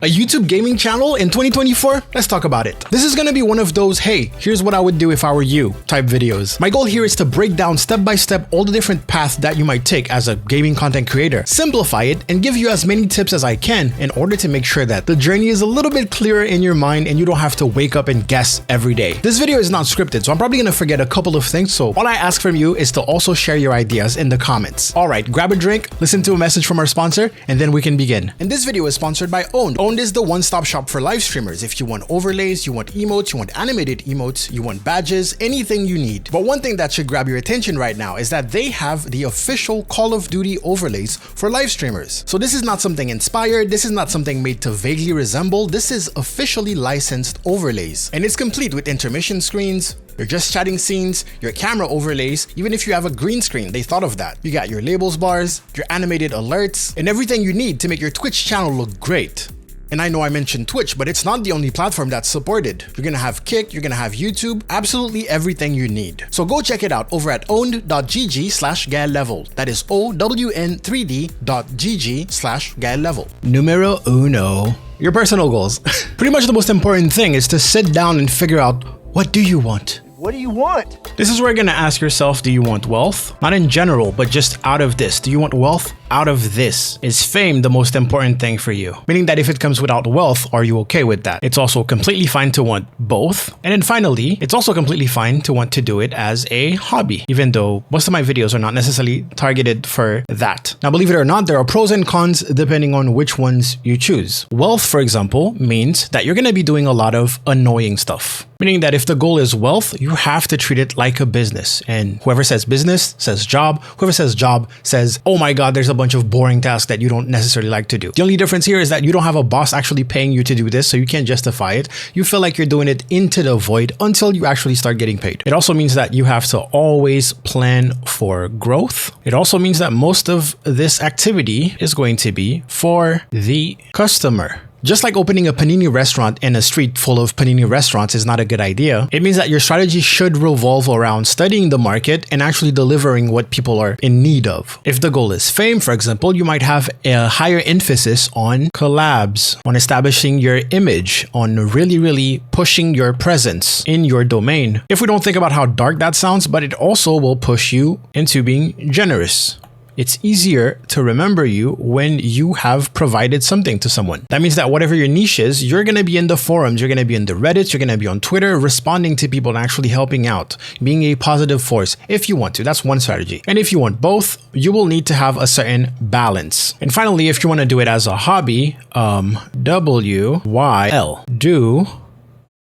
A YouTube gaming channel in 2024? Let's talk about it. This is gonna be one of those, hey, here's what I would do if I were you type videos. My goal here is to break down step by step all the different paths that you might take as a gaming content creator, simplify it, and give you as many tips as I can in order to make sure that the journey is a little bit clearer in your mind and you don't have to wake up and guess every day. This video is not scripted, so I'm probably gonna forget a couple of things, so all I ask from you is to also share your ideas in the comments. Alright, grab a drink, listen to a message from our sponsor, and then we can begin. And this video is sponsored by Owned. Owned is the one-stop shop for live streamers. If you want overlays, you want emotes, you want animated emotes, you want badges, anything you need. But one thing that should grab your attention right now is that they have the official Call of Duty overlays for live streamers. So this is not something inspired, this is not something made to vaguely resemble, this is officially licensed overlays. And it's complete with intermission screens, your just chatting scenes, your camera overlays, even if you have a green screen, they thought of that. You got your labels bars, your animated alerts, and everything you need to make your Twitch channel look great. And I know I mentioned Twitch, but it's not the only platform that's supported. You're gonna have Kick, you're gonna have YouTube, absolutely everything you need. So go check it out over at owned.gg/GaelLevel. That is own3d.gg/GaelLevel. Numero uno. Your personal goals. Pretty much the most important thing is to sit down and figure out, what do you want? What do you want? This is where you're gonna ask yourself, do you want wealth? Not in general, but just out of this. Do you want wealth? Out of this. Is fame the most important thing for you? Meaning that if it comes without wealth, are you okay with that? It's also completely fine to want both. And then finally, it's also completely fine to want to do it as a hobby, even though most of my videos are not necessarily targeted for that. Now, believe it or not, there are pros and cons depending on which ones you choose. Wealth, for example, means that you're gonna be doing a lot of annoying stuff. Meaning that if the goal is wealth, you have to treat it like a business. And whoever says business says job. Whoever says job says, oh my God, there's a bunch of boring tasks that you don't necessarily like to do. The only difference here is that you don't have a boss actually paying you to do this, so you can't justify it. You feel like you're doing it into the void until you actually start getting paid. It also means that you have to always plan for growth. It also means that most of this activity is going to be for the customer. Just like opening a panini restaurant in a street full of panini restaurants is not a good idea, it means that your strategy should revolve around studying the market and actually delivering what people are in need of. If the goal is fame, for example, you might have a higher emphasis on collabs, on establishing your image, on really pushing your presence in your domain. If we don't think about how dark that sounds, but it also will push you into being generous. It's easier to remember you when you have provided something to someone. That means that whatever your niche is, you're gonna be in the forums, you're gonna be in the Reddits, you're gonna be on Twitter, responding to people and actually helping out, being a positive force if you want to. That's one strategy. And if you want both, you will need to have a certain balance. And finally, if you wanna do it as a hobby, WYL, do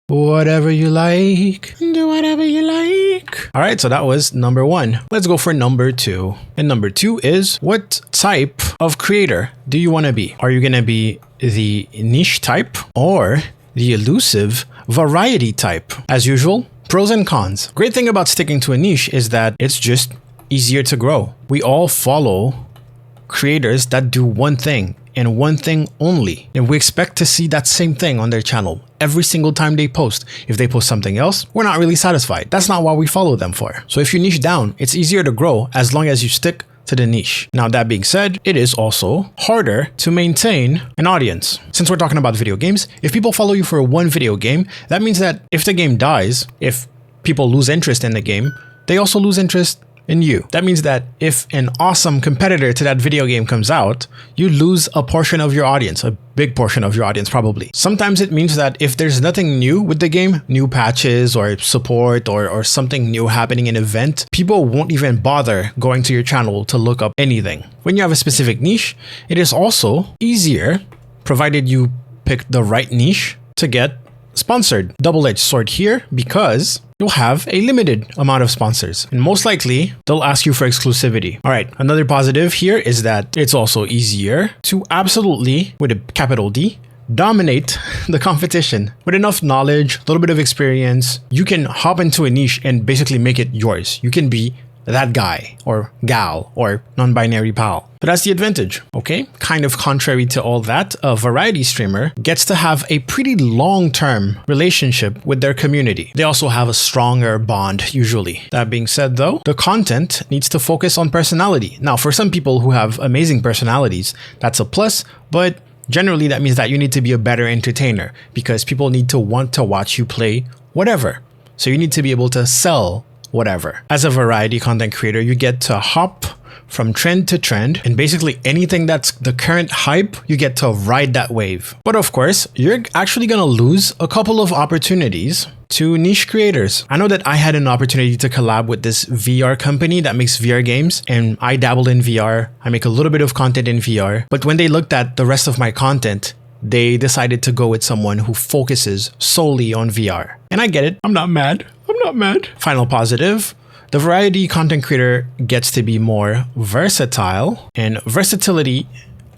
whatever you like. Do whatever you like. All right, so that was number one. Let's go for number two. And number two is, what type of creator do you want to be? Are you going to be the niche type or the elusive variety type? As usual, pros and cons. Great thing about sticking to a niche is that it's just easier to grow. We all follow creators that do one thing and one thing only. And we expect to see that same thing on their channel every single time they post. If they post something else, we're not really satisfied. That's not what we follow them for. So if you niche down, it's easier to grow as long as you stick to the niche. Now, that being said, it is also harder to maintain an audience. Since we're talking about video games, if people follow you for one video game, that means that if the game dies, if people lose interest in the game, they also lose interest in you. That means that if an awesome competitor to that video game comes out, you lose a portion of your audience, a big portion of your audience probably. Sometimes it means that if there's nothing new with the game, new patches or support or something new happening in an event, people won't even bother going to your channel to look up anything. When you have a specific niche, it is also easier, provided you pick the right niche, to get sponsored. Double-edged sword here, because you'll have a limited amount of sponsors and most likely they'll ask you for exclusivity. All right, another positive here is that it's also easier to absolutely, with a capital D, dominate the competition. With enough knowledge, a little bit of experience, you can hop into a niche and basically make it yours. You can be that guy or gal or non-binary pal. But that's the advantage, okay? Kind of contrary to all that, a variety streamer gets to have a pretty long-term relationship with their community. They also have a stronger bond usually. That being said though, the content needs to focus on personality. Now, for some people who have amazing personalities, that's a plus, but Generally, that means that you need to be a better entertainer because people need to want to watch you play whatever. So you need to be able to sell whatever. As a variety content creator, you get to hop from trend to trend, and basically anything that's the current hype, you get to ride that wave. But of course, you're actually gonna lose a couple of opportunities to niche creators. I know that I had an opportunity to collab with this VR company that makes VR games, and I dabbled in VR. I make a little bit of content in VR, but when they looked at the rest of my content, they decided to go with someone who focuses solely on VR. And I get it. I'm not mad. Final positive. The variety content creator gets to be more versatile, and versatility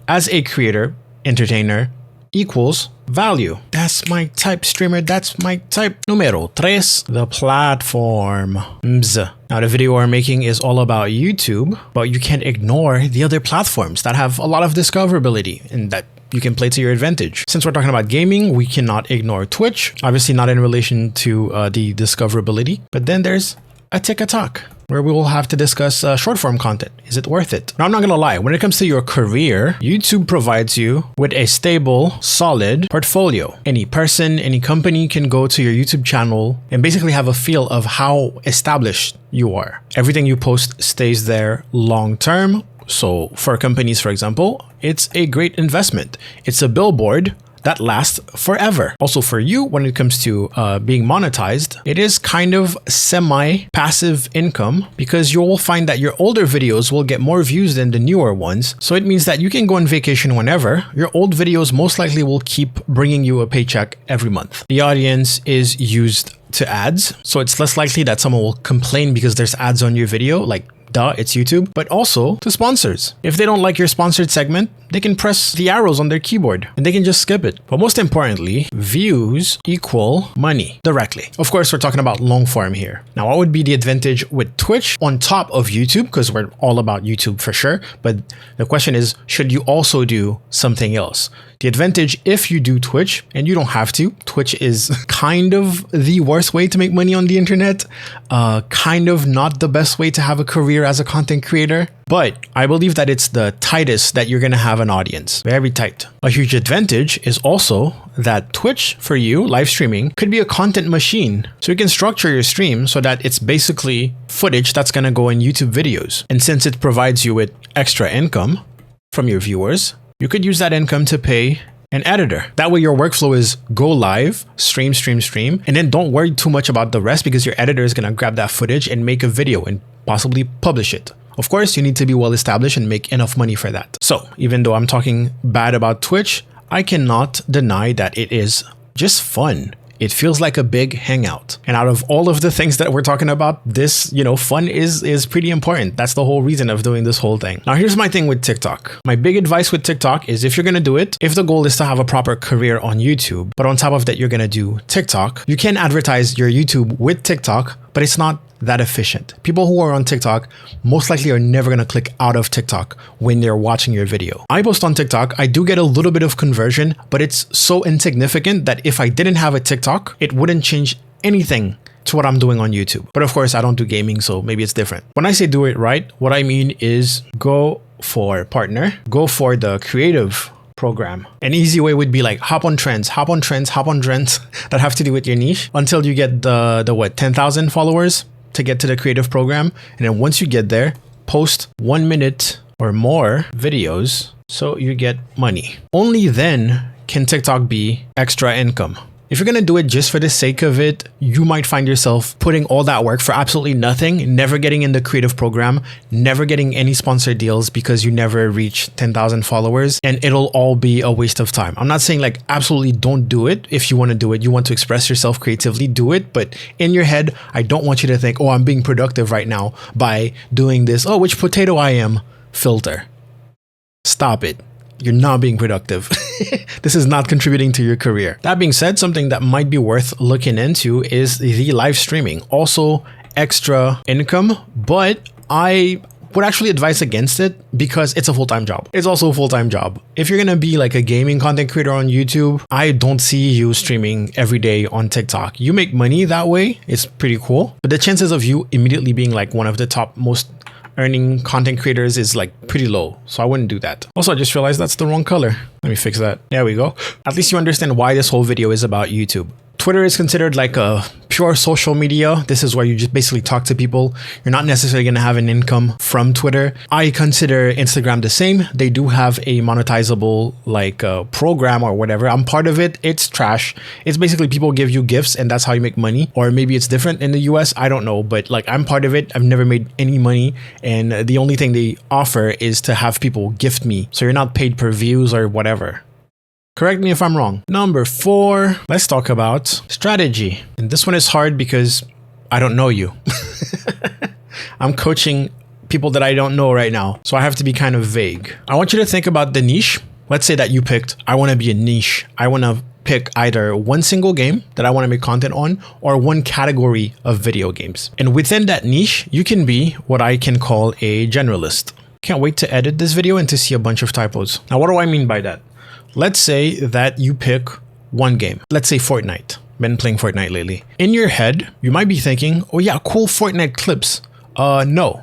as a creator, entertainer, equals value. That's my type, streamer. That's my type. Numero 3, the platform. Now, the video we're making is all about YouTube, but you can't ignore the other platforms that have a lot of discoverability and that you can play to your advantage. Since we're talking about gaming, we cannot ignore Twitch. Obviously not in relation to the discoverability, but then there's a TikTok, where we will have to discuss short form content. Is it worth it? Now, I'm not gonna lie, when it comes to your career, YouTube provides you with a stable, solid portfolio. Any person, any company can go to your YouTube channel and basically have a feel of how established you are. Everything you post stays there long term. So for companies, for example, it's a great investment. It's a billboard that lasts forever. Also for you, when it comes to being monetized, it is kind of semi-passive income because you will find that your older videos will get more views than the newer ones. So it means that you can go on vacation whenever. Your old videos most likely will keep bringing you a paycheck every month. The audience is used to ads, so it's less likely that someone will complain because there's ads on your video, like duh, it's YouTube, but also to sponsors. If they don't like your sponsored segment, they can press the arrows on their keyboard and they can just skip it. But most importantly, views equal money directly. Of course, we're talking about long form here. Now, what would be the advantage with Twitch on top of YouTube? Because we're all about YouTube for sure. But the question is, should you also do something else? The advantage if you do Twitch, and you don't have to, Twitch is kind of the worst way to make money on the internet, kind of not the best way to have a career as a content creator, but I believe that it's the tightest that you're gonna have an audience, very tight. A huge advantage is also that Twitch for you, live streaming, could be a content machine. So you can structure your stream so that it's basically footage that's gonna go in YouTube videos. And since it provides you with extra income from your viewers, you could use that income to pay an editor. That way your workflow is go live, stream, and then don't worry too much about the rest because your editor is gonna grab that footage and make a video and possibly publish it. Of course, you need to be well established and make enough money for that. So even though I'm talking bad about Twitch, I cannot deny that it is just fun. It feels like a big hangout. And out of all of the things that we're talking about, this, fun is pretty important. That's the whole reason of doing this whole thing. Now, here's my thing with TikTok. My big advice with TikTok is if you're gonna do it, if the goal is to have a proper career on YouTube, but on top of that, you're gonna do TikTok, you can advertise your YouTube with TikTok, but it's not that efficient. People who are on TikTok most likely are never going to click out of TikTok when they're watching your video. I post on TikTok, I do get a little bit of conversion, but it's so insignificant that if I didn't have a TikTok, it wouldn't change anything to what I'm doing on YouTube. But of course, I don't do gaming, so maybe it's different. When I say do it right, what I mean is go for partner, go for the creative program. An easy way would be like hop on trends that have to do with your niche until you get the 10,000 followers to get to the creative program. And then once you get there, post 1 minute or more videos so you get money. Only then can TikTok be extra income. If you're gonna do it just for the sake of it, you might find yourself putting all that work for absolutely nothing, never getting in the creative program, never getting any sponsored deals because you never reach 10,000 followers, and it'll all be a waste of time. I'm not saying like absolutely don't do it. If you want to do it, you want to express yourself creatively, do it. But in your head, I don't want you to think, oh, I'm being productive right now by doing this, oh, which potato I am filter. Stop it. You're not being productive. This is not contributing to your career. That being said, something that might be worth looking into is the live streaming. Also extra income, but I would actually advise against it because it's a full-time job. It's also a full-time job. If you're gonna be like a gaming content creator on YouTube, I don't see you streaming every day on TikTok. You make money that way. It's pretty cool. But the chances of you immediately being like one of the top most earning content creators is like pretty low. So I wouldn't do that. Also, I just realized that's the wrong color. Let me fix that. There we go. At least you understand why this whole video is about YouTube. Twitter is considered like a pure social media. This is where you just basically talk to people. You're not necessarily going to have an income from Twitter. I consider Instagram the same. They do have a monetizable like program or whatever. I'm part of it. It's trash. It's basically people give you gifts and that's how you make money. Or maybe it's different in the US. I don't know. But like I'm part of it. I've never made any money. And the only thing they offer is to have people gift me. So you're not paid per views or whatever. Correct me if I'm wrong. Number 4, let's talk about strategy. And this one is hard because I don't know you. I'm coaching people that I don't know right now. So I have to be kind of vague. I want you to think about the niche. Let's say that you picked, I want to be a niche. I want to pick either one single game that I want to make content on or one category of video games. And within that niche, you can be what I can call a generalist. Can't wait to edit this video and to see a bunch of typos. Now, what do I mean by that? Let's say that you pick one game. Let's say Fortnite. Been playing Fortnite lately. In your head, you might be thinking, oh yeah, cool Fortnite clips. No.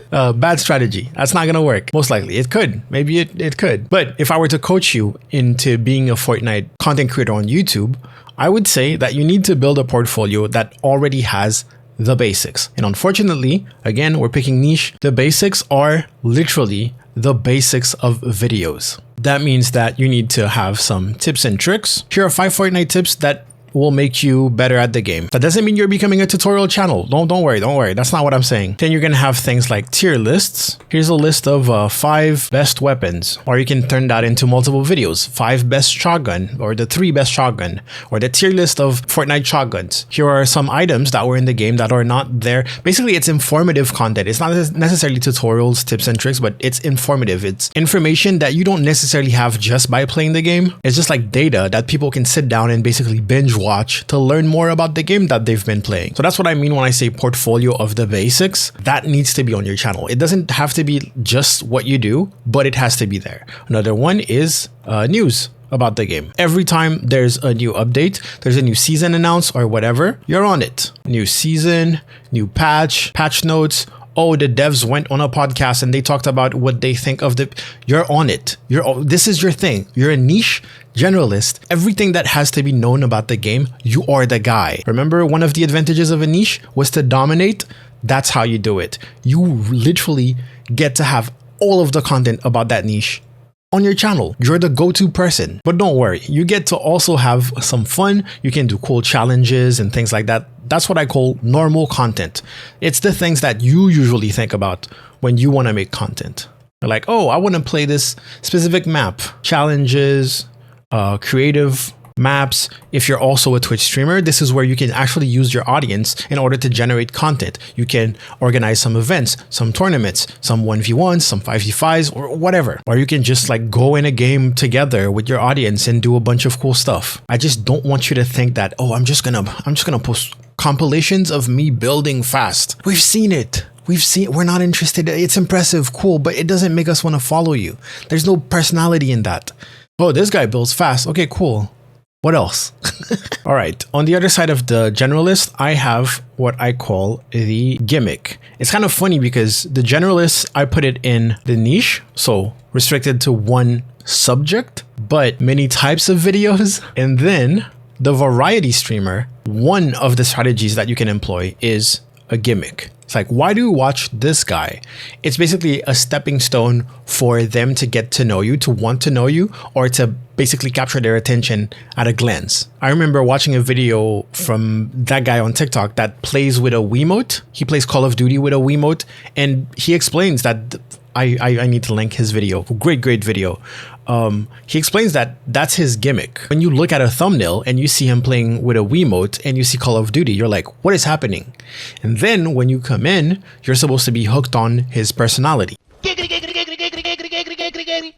Bad strategy. That's not going to work. Most likely. It could. Maybe it could. But if I were to coach you into being a Fortnite content creator on YouTube, I would say that you need to build a portfolio that already has the basics. And unfortunately, again, we're picking niche. The basics are literally the basics of videos. That means that you need to have some tips and tricks. Here are 5 Fortnite tips that will make you better at the game. That doesn't mean you're becoming a tutorial channel. Don't worry. That's not what I'm saying. Then you're gonna have things like tier lists. Here's a list of 5 best weapons, or you can turn that into multiple videos. 5 best shotgun, or the 3 best shotgun, or the tier list of Fortnite shotguns. Here are some items that were in the game that are not there. Basically, it's informative content. It's not necessarily tutorials, tips and tricks, but it's informative. It's information that you don't necessarily have just by playing the game. It's just like data that people can sit down and basically binge watch to learn more about the game that they've been playing. So that's what I mean when I say portfolio of the basics. That needs to be on your channel. It doesn't have to be just what you do, but it has to be there. Another one is news about the game. Every time there's a new update, there's a new season announced or whatever, you're on it. New season, new patch notes. Oh, the devs went on a podcast and they talked about what they think of you're on it. This is your thing. You're a niche generalist. Everything that has to be known about the game, you are the guy. Remember, one of the advantages of a niche was to dominate. That's how you do it. You literally get to have all of the content about that niche on your channel. You're the go-to person. But don't worry, you get to also have some fun. You can do cool challenges and things like that. That's what I call normal content. It's the things that you usually think about when you want to make content. You're like, oh, I want to play this specific map. Challenges, creative maps. If you're also a Twitch streamer, this is where you can actually use your audience in order to generate content. You can organize some events, some tournaments, some 1v1s, some 5v5s, or whatever. Or you can just like go in a game together with your audience and do a bunch of cool stuff. I just don't want you to think that, oh, I'm just gonna post compilations of me building fast. We've seen it. We're not interested. It's impressive, cool, but it doesn't make us want to follow you. There's no personality in that. Oh, this guy builds fast. Okay, cool. What else? All right. On the other side of the generalist, I have what I call the gimmick. It's kind of funny because the generalist, I put it in the niche, so restricted to one subject, but many types of videos. And then the variety streamer, one of the strategies that you can employ is a gimmick. It's like, why do you watch this guy? It's basically a stepping stone for them to get to know you, to want to know you, or to basically capture their attention at a glance. I remember watching a video from that guy on TikTok that plays with a Wiimote. He plays Call of Duty with a Wiimote, and he explains that I need to link his video. Great video. He explains that that's his gimmick. When you look at a thumbnail and you see him playing with a Wiimote and you see Call of Duty, you're like, what is happening? And then when you come in, you're supposed to be hooked on his personality.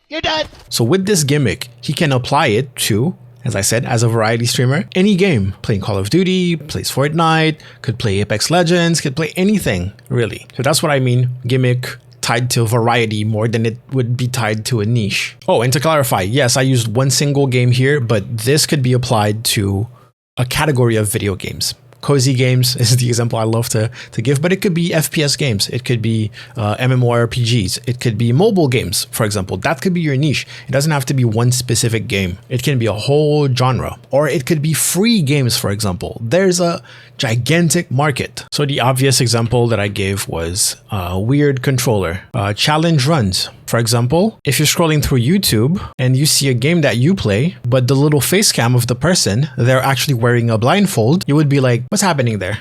You're done. So with this gimmick, he can apply it to, as I said, as a variety streamer, any game. Playing Call of Duty, plays Fortnite, could play Apex Legends, could play anything, really. So that's what I mean, gimmick tied to variety more than it would be tied to a niche. Oh, and to clarify, yes, I used one single game here, but this could be applied to a category of video games. Cozy games is the example I love to give, but it could be FPS games. It could be MMORPGs. It could be mobile games, for example. That could be your niche. It doesn't have to be one specific game. It can be a whole genre, or it could be free games, for example. There's a gigantic market. So the obvious example that I gave was Weird Controller. Challenge runs. For example, if you're scrolling through YouTube and you see a game that you play, but the little face cam of the person, they're actually wearing a blindfold, you would be like, what's happening there?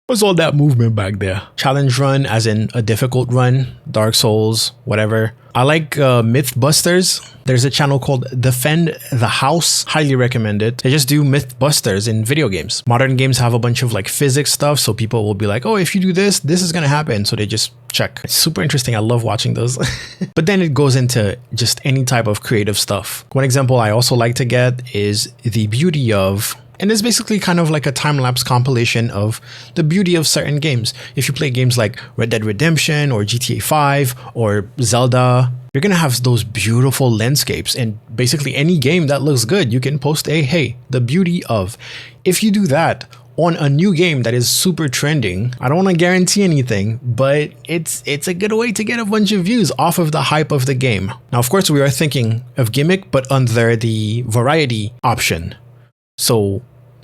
What's all that movement back there? Challenge run, as in a difficult run, Dark Souls, whatever. I like Mythbusters. There's a channel called Defend the House. Highly recommend it. They just do Mythbusters in video games. Modern games have a bunch of like physics stuff, so people will be like, oh, if you do this, this is gonna happen. So they just check. It's super interesting. I love watching those. But then it goes into just any type of creative stuff. One example I also like to get is the beauty of, and it's basically kind of like a time-lapse compilation of the beauty of certain games. If you play games like Red Dead Redemption or GTA 5 or Zelda, you're going to have those beautiful landscapes, and basically any game that looks good, you can post a, hey, the beauty of. If you do that on a new game that is super trending, I don't want to guarantee anything, but it's a good way to get a bunch of views off of the hype of the game. Now, of course, we are thinking of gimmick, but under the variety option. So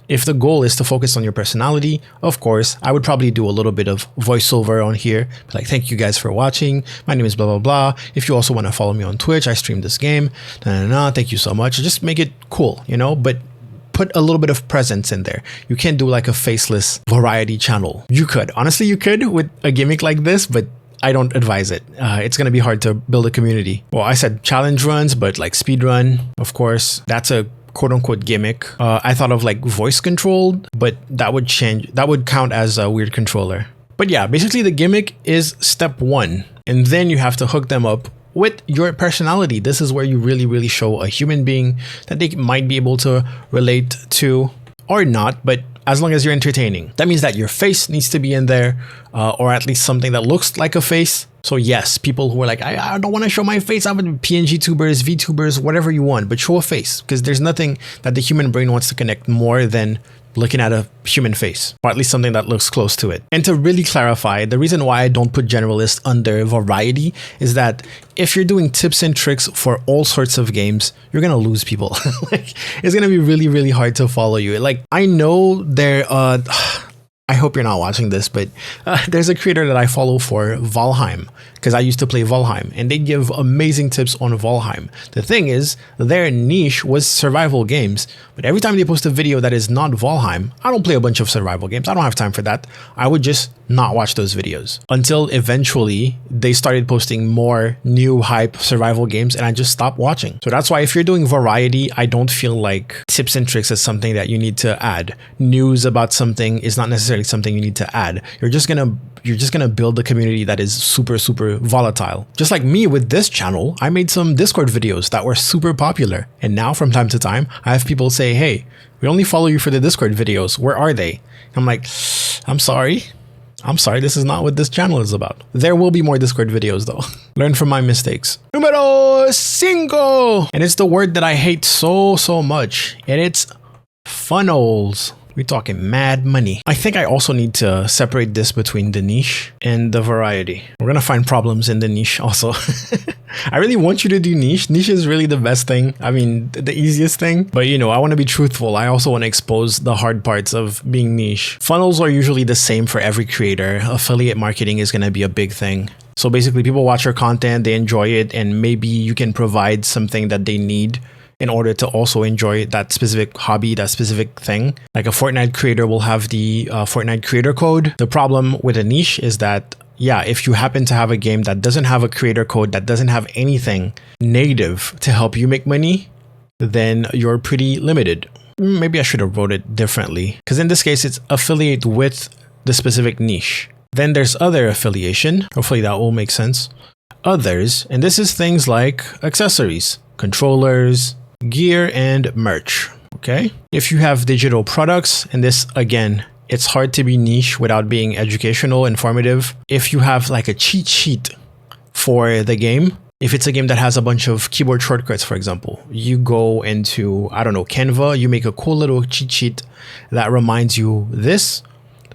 if the goal is to focus on your personality, of course, I would probably do a little bit of voiceover on here. Like, thank you guys for watching. My name is blah, blah, blah. If you also want to follow me on Twitch, I stream this game. Thank you so much. Just make it cool, you know, but put a little bit of presence in there. You can't do like a faceless variety channel. You could. Honestly, you could with a gimmick like this, but I don't advise it. It's going to be hard to build a community. Well, I said challenge runs, but like speed run, of course, that's a quote unquote gimmick. I thought of like voice controlled, but that would change. That would count as a Weird Controller. But yeah, basically the gimmick is step one. And then you have to hook them up with your personality. This is where you really, really show a human being that they might be able to relate to or not, but as long as you're entertaining. That means that your face needs to be in there, or at least something that looks like a face. So yes, people who are like, I don't want to show my face, I would PNG tubers, VTubers, whatever you want, but show a face, because there's nothing that the human brain wants to connect more than looking at a human face, or at least something that looks close to it. And to really clarify, the reason why I don't put generalist under variety is that if you're doing tips and tricks for all sorts of games, you're gonna lose people. Like, it's gonna be really, really hard to follow you. Like, I know there, I hope you're not watching this, but there's a creator that I follow for Valheim, because I used to play Valheim, and they give amazing tips on Valheim. The thing is, their niche was survival games, but every time they post a video that is not Valheim, I don't play a bunch of survival games. I don't have time for that. I would just not watch those videos until eventually they started posting more new hype survival games, and I just stopped watching. So that's why if you're doing variety, I don't feel like tips and tricks is something that you need to add. News about something is not necessarily something you need to add. You're just gonna build a community that is super, super volatile. Just like me with this channel, I made some Discord videos that were super popular, and now from time to time I have people say, hey, we only follow you for the Discord videos, where are they? I'm like, I'm sorry, this is not what this channel is about. There will be more Discord videos though. Learn from my mistakes. Numero 5, and it's the word that I hate so much, and it's funnels. We're talking mad money. I think I also need to separate this between the niche and the variety. We're gonna find problems in the niche also. I really want you to do niche. Niche is really the best thing. I mean, the easiest thing. But you know, I want to be truthful. I also want to expose the hard parts of being niche. Funnels are usually the same for every creator. Affiliate marketing is gonna be a big thing. So basically, people watch your content, they enjoy it, and maybe you can provide something that they need in order to also enjoy that specific hobby, that specific thing. Like a Fortnite creator will have the Fortnite creator code. The problem with a niche is that, yeah, if you happen to have a game that doesn't have a creator code, that doesn't have anything native to help you make money, then you're pretty limited. Maybe I should have wrote it differently, because in this case, it's affiliate with the specific niche. Then there's other affiliation. Hopefully that will make sense. Others, and this is things like accessories, controllers, gear, and merch. Okay, if you have digital products, and this again, it's hard to be niche without being educational, informative. If you have like a cheat sheet for the game, if it's a game that has a bunch of keyboard shortcuts, for example, you go into, I don't know, Canva, you make a cool little cheat sheet that reminds you this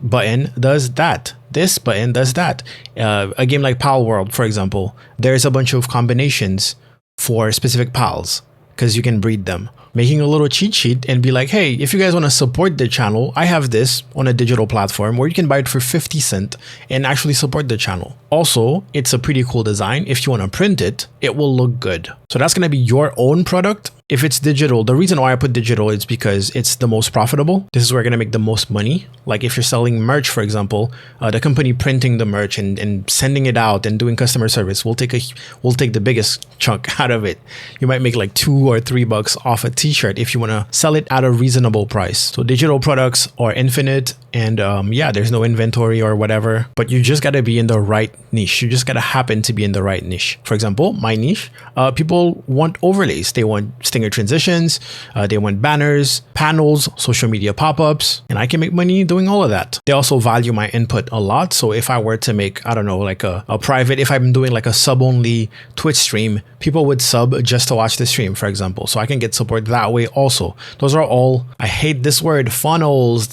button does that. This button does that. A game like Pal World, for example, there's a bunch of combinations for specific pals because you can breed them. Making a little cheat sheet and be like, hey, if you guys want to support the channel, I have this on a digital platform where you can buy it for 50 cents and actually support the channel. Also, it's a pretty cool design. If you want to print it, it will look good. So that's going to be your own product. If it's digital, the reason why I put digital is because it's the most profitable. This is where you're going to make the most money. Like if you're selling merch, for example, the company printing the merch and sending it out and doing customer service will take the biggest chunk out of it. You might make like $2 or $3 off a t-shirt if you want to sell it at a reasonable price. So digital products are infinite, and yeah, there's no inventory or whatever, but you just got to be in the right niche. You just got to happen to be in the right niche. For example, my niche, people want overlays. They want stinger transitions, they want banners, panels, social media pop-ups, and I can make money doing all of that. They also value my input a lot. So if I were to make, I don't know, like a private, if I'm doing like a sub-only Twitch stream, people would sub just to watch the stream, for example. So I can get support that way also. Those are all, I hate this word, funnels,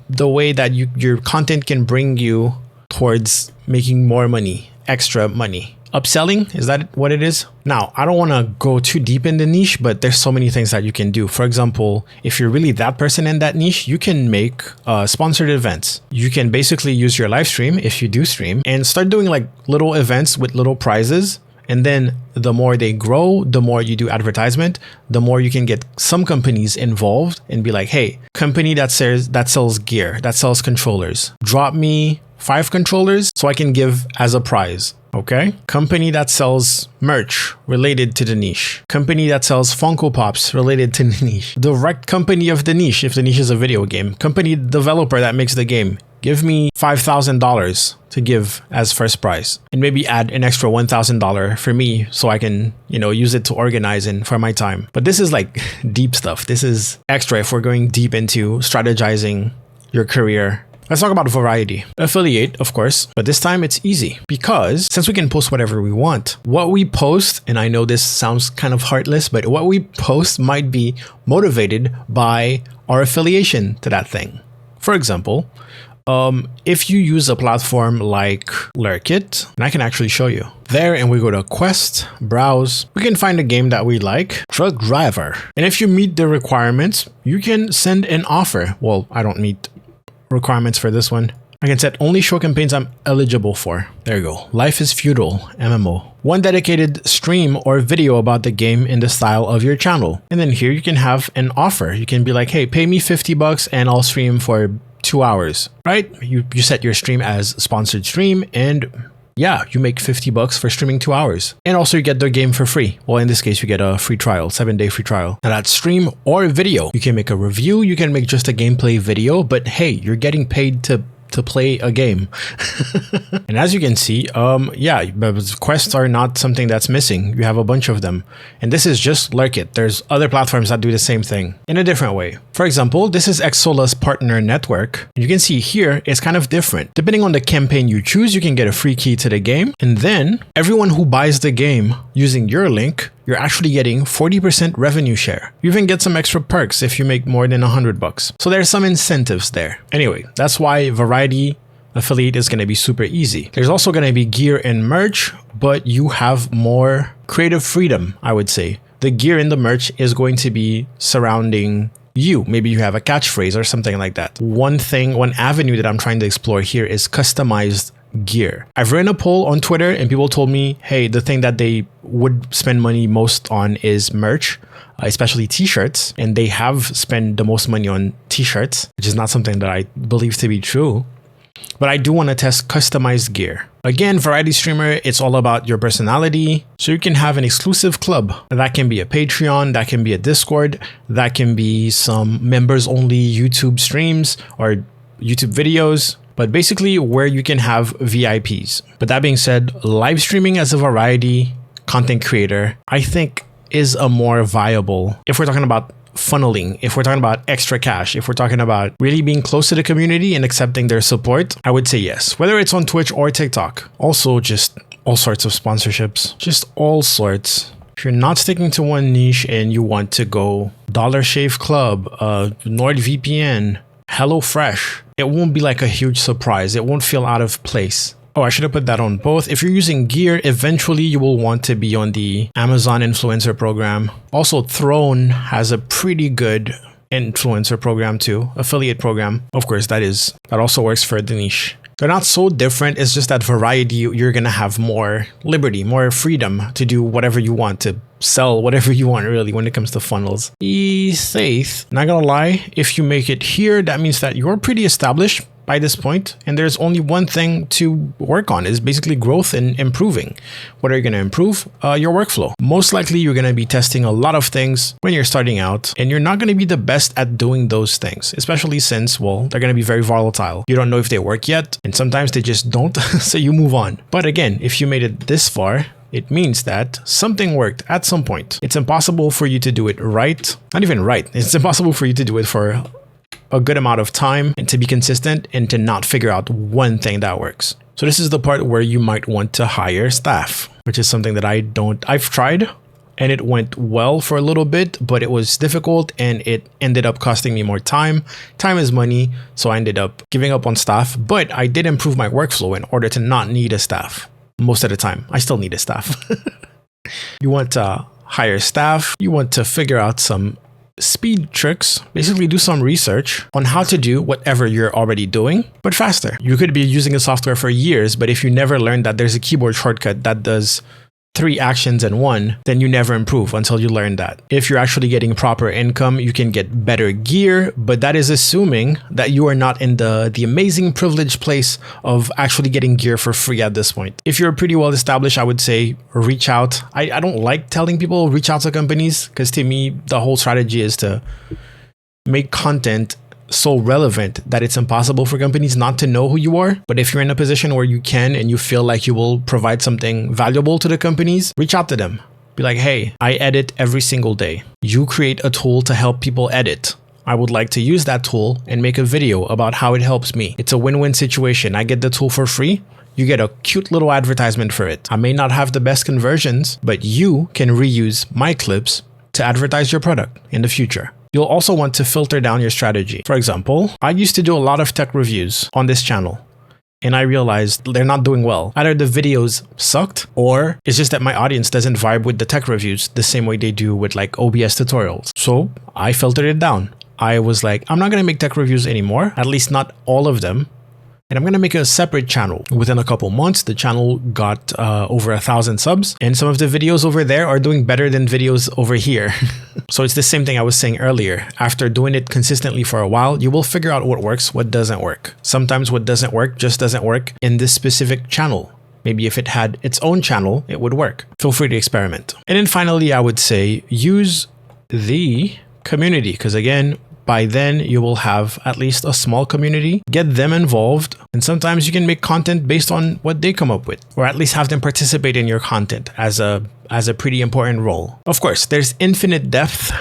the way that your content can bring you towards making more money, extra money. Upselling, is that what it is? Now, I don't want to go too deep in the niche, but there's so many things that you can do. For example, if you're really that person in that niche, you can make sponsored events. You can basically use your live stream, if you do stream, and start doing like little events with little prizes. And then the more they grow, the more you do advertisement, the more you can get some companies involved and be like, hey, company that sells gear, that sells controllers, drop me 5 controllers so I can give as a prize. Okay. Company that sells merch related to the niche. Company that sells Funko Pops related to the niche. Direct company of the niche, if the niche is a video game. Company developer that makes the game. Give me $5,000 to give as first prize, and maybe add an extra $1,000 for me so I can, use it to organize and for my time. But this is like deep stuff. This is extra if we're going deep into strategizing your career. Let's talk about variety. Affiliate, of course, but this time it's easy because since we can post whatever we want, what we post, and I know this sounds kind of heartless, but what we post might be motivated by our affiliation to that thing. For example, if you use a platform like Lurkit, and I can actually show you there, and we go to Quest, browse, we can find a game that we like, Truck Driver. And if you meet the requirements, you can send an offer. Well, I don't meet requirements for this one. I can set only show campaigns I'm eligible for. There you go. Life is Feudal, MMO. One dedicated stream or video about the game in the style of your channel. And then here you can have an offer. You can be like, hey, pay me $50 and I'll stream for 2 hours, right? You set your stream as sponsored stream, and yeah, you make $50 for streaming 2 hours. And also you get the game for free. Well, in this case, you get a free trial, 7-day free trial. Now that's stream or video. You can make a review, you can make just a gameplay video, but hey, you're getting paid to play a game. And as you can see, yeah, quests are not something that's missing. You have a bunch of them. And this is just Lurkit. There's other platforms that do the same thing in a different way. For example, this is Xsola's partner network. You can see here, it's kind of different. Depending on the campaign you choose, you can get a free key to the game. And then everyone who buys the game using your link, you're actually getting 40% revenue share. You even get some extra perks if you make more than $100. So there's some incentives there. Anyway, that's why Variety Affiliate is going to be super easy. There's also going to be gear and merch, but you have more creative freedom, I would say. The gear and the merch is going to be surrounding you. Maybe you have a catchphrase or something like that. One avenue that I'm trying to explore here is customized gear. I've run a poll on Twitter and people told me, hey, the thing that they would spend money most on is merch, especially t-shirts. And they have spent the most money on t-shirts, which is not something that I believe to be true. But I do want to test customized gear. Again, variety streamer, it's all about your personality. So you can have an exclusive club. That can be a Patreon, that can be a Discord, that can be some members only YouTube streams or YouTube videos. But basically where you can have VIPs. But that being said, live streaming as a variety content creator, I think is a more viable, if we're talking about funneling, if we're talking about extra cash, if we're talking about really being close to the community and accepting their support, I would say yes. Whether it's on Twitch or TikTok. Also just all sorts of sponsorships, just all sorts. If you're not sticking to one niche and you want to go Dollar Shave Club, NordVPN, HelloFresh, it won't be like a huge surprise. It won't feel out of place. Oh, I should have put that on both. If you're using gear, eventually you will want to be on the Amazon influencer program. Also, Throne has a pretty good influencer program too, affiliate program. Of course, that also works for the niche. They're not so different. It's just that variety, you're going to have more liberty, more freedom to do whatever you want, to sell whatever you want really when it comes to funnels. Faith, not gonna lie, if you make it here, that means that you're pretty established by this point, and there's only one thing to work on, is basically growth and improving. What are you going to improve? Your workflow. Most likely you're going to be testing a lot of things when you're starting out, and you're not going to be the best at doing those things, especially since, well, they're going to be very volatile. You don't know if they work yet, and sometimes they just don't, so you move on. But again, if you made it this far, it means that something worked at some point. It's impossible for you to do it right. Not even right. It's impossible for you to do it for a good amount of time and to be consistent and to not figure out one thing that works. So this is the part where you might want to hire staff, which is something that I've tried, and it went well for a little bit, but it was difficult and it ended up costing me more time. Time is money, so I ended up giving up on staff, but I did improve my workflow in order to not need a staff. Most of the time, I still need a staff. You want to hire staff, you want to figure out some speed tricks, basically do some research on how to do whatever you're already doing, but faster. You could be using a software for years, but if you never learned that there's a keyboard shortcut that does 3 actions in one, then you never improve until you learn that. If you're actually getting proper income, you can get better gear, but that is assuming that you are not in the amazing privileged place of actually getting gear for free at this point. If you're pretty well established, I would say reach out. I don't like telling people reach out to companies, because to me, the whole strategy is to make content so relevant that it's impossible for companies not to know who you are. But if you're in a position where you can and you feel like you will provide something valuable to the companies, reach out to them. Be like, hey, I edit every single day. You create a tool to help people edit. I would like to use that tool and make a video about how it helps me. It's a win-win situation. I get the tool for free. You get a cute little advertisement for it. I may not have the best conversions, but you can reuse my clips to advertise your product in the future. You'll also want to filter down your strategy. For example, I used to do a lot of tech reviews on this channel, and I realized they're not doing well. Either the videos sucked, or it's just that my audience doesn't vibe with the tech reviews the same way they do with like OBS tutorials. So I filtered it down. I was like, I'm not going to make tech reviews anymore, at least not all of them. And I'm going to make a separate channel. Within a couple months, the channel got over 1,000 subs, and some of the videos over there are doing better than videos over here. So it's the same thing I was saying earlier. After doing it consistently for a while, you will figure out what works, what doesn't work. Sometimes what doesn't work just doesn't work in this specific channel. Maybe if it had its own channel, it would work. Feel free to experiment. And then finally, I would say use the community, because again, by then you will have at least a small community. Get them involved, and sometimes you can make content based on what they come up with, or at least have them participate in your content as a pretty important role. Of course, there's infinite depth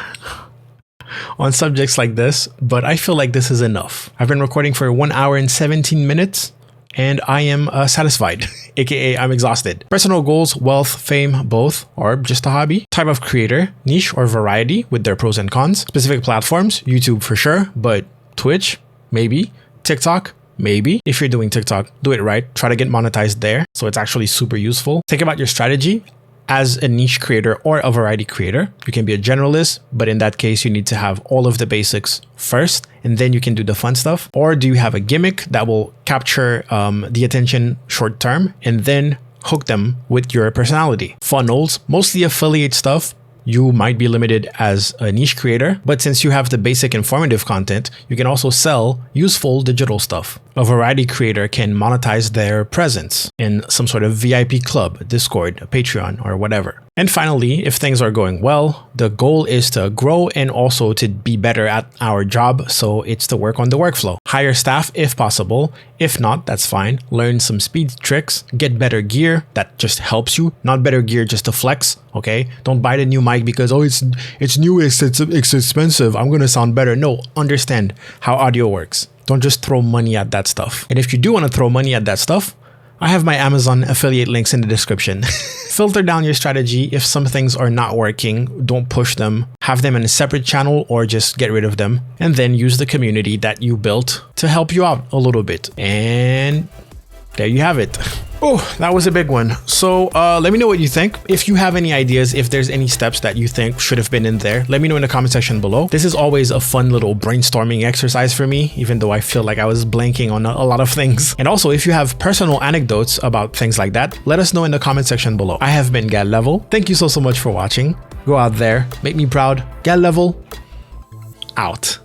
on subjects like this, but I feel like this is enough. I've been recording for 1 hour and 17 minutes, and I am satisfied, aka I'm exhausted. Personal goals, wealth, fame, both, or just a hobby. Type of creator, niche or variety with their pros and cons. Specific platforms, YouTube for sure, but Twitch, maybe. TikTok, maybe. If you're doing TikTok, do it right. Try to get monetized there, so it's actually super useful. Think about your strategy. As a niche creator or a variety creator, you can be a generalist, but in that case, you need to have all of the basics first, and then you can do the fun stuff. Or do you have a gimmick that will capture the attention short term and then hook them with your personality? Funnels, mostly affiliate stuff. You might be limited as a niche creator, but since you have the basic informative content, you can also sell useful digital stuff. A variety creator can monetize their presence in some sort of VIP club, Discord, Patreon, or whatever. And finally, if things are going well, the goal is to grow and also to be better at our job. So it's to work on the workflow. Hire staff if possible. If not, that's fine. Learn some speed tricks, get better gear that just helps you, not better gear just to flex. Okay. Don't buy the new mic because, oh, it's new, it's expensive, I'm going to sound better. No, understand how audio works. Don't just throw money at that stuff. And if you do want to throw money at that stuff, I have my Amazon affiliate links in the description. Filter down your strategy. If some things are not working, don't push them. Have them in a separate channel or just get rid of them. And then use the community that you built to help you out a little bit. And there you have it. Oh, that was a big one. So let me know what you think. If you have any ideas, if there's any steps that you think should have been in there, let me know in the comment section below. This is always a fun little brainstorming exercise for me, even though I feel like I was blanking on a lot of things. And also, if you have personal anecdotes about things like that, let us know in the comment section below. I have been Gal Level. Thank you so much for watching. Go out there, make me proud. Gal Level, out.